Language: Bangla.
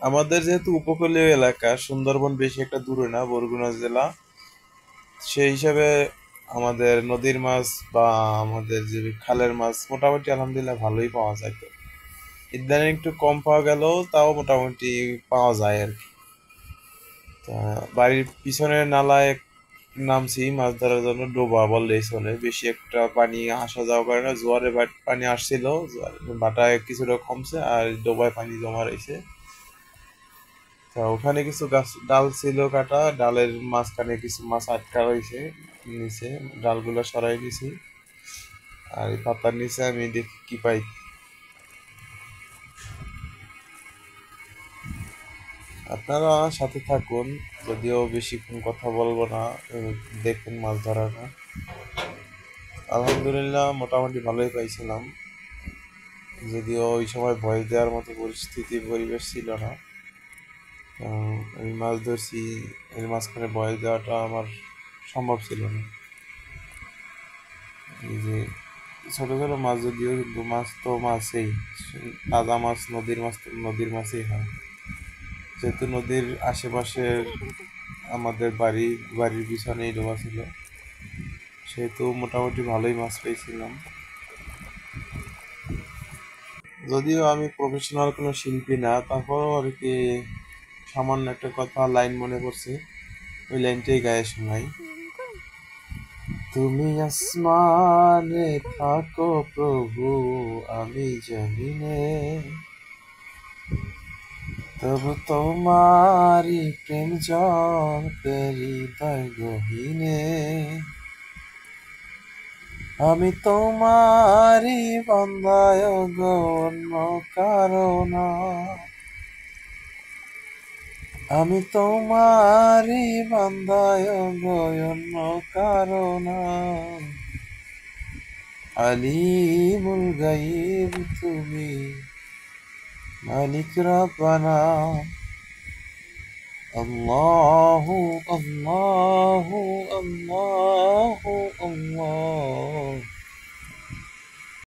আমাদের যেহেতু উপকূলীয় এলাকা, সুন্দরবন বেশি একটা দূরে না, বরগুনা জেলা, সেই হিসাবে আমাদের নদীর মাছ বা আমাদের যে খালের মাছ মোটামুটি আলহামদুলিল্লাহ ভালোই পাওয়া যায়। তো ইদানিং একটু কম পাওয়া গেলেও তাও মোটামুটি পাওয়া যায় আর কি। তা বাড়ির পিছনের নালায় নামছি মাছ ধরার জন্য, ডোবা বললেই চলে, বেশি একটা পানি আসা যাওয়া করে না। জোয়ারে পানি আসছিল, বাটায় কিছুটা কমছে আর ডোবায় পানি জমা রয়েছে। তা ওখানে কিছু গাছ ডাল ছিল কাটা, ডালের মাঝখানে কিছু মাছ আটকা রয়েছে নিচে, ডালগুলো সরাই নিছি। আর এই পাতার নিচে আমি দেখি কি পাই। আপনারা সাথে থাকুন, যদিও বেশিক্ষণ কথা বলবো না। দেখুন মাছ ধরাটা, আলহামদুলিল্লাহ মোটামুটি ভালোই পাইছিলাম, যদিও ওই সময় ভয় দেওয়ার মতো পরিস্থিতি পরিবেশ ছিল না। আমি মাছ ধরছি, এর মাঝখানে ভয় দেওয়াটা আমার সম্ভব ছিল না। এই যে ছোট ছোট মাছ, যদিও কিন্তু মাছ তো মাছই, তাজা মাছ, নদীর মাছ তো নদীর মাছই হয়। যেহেতু নদীর আশেপাশের আমাদের বাড়ির পিছনেই ডোবা ছিল, সেহেতু মোটামুটি ভালোই মাছ পেয়েছিলাম। যদিও আমি প্রফেশনাল কোনো শিল্পী না, তারপরও আর কি সামান্য একটা কথা লাইন মনে পড়ছে, ওই লাইনটাই গায়ে শোনাই। তুমি আসমানে থাকো প্রভু, আমি জমিনে, তবু তোমারি প্রেম জপে হৃদয় গহীনে। আমি তোমারি বান্দায় গো, অন্য কারো না। আমি তোমারি বান্দায় গো, অন্য কারো না। আলিমুল গায়ব তুমি, মালিক রব্বানা। আল্লাহু আল্লাহু আল্লাহু আল্লাহ।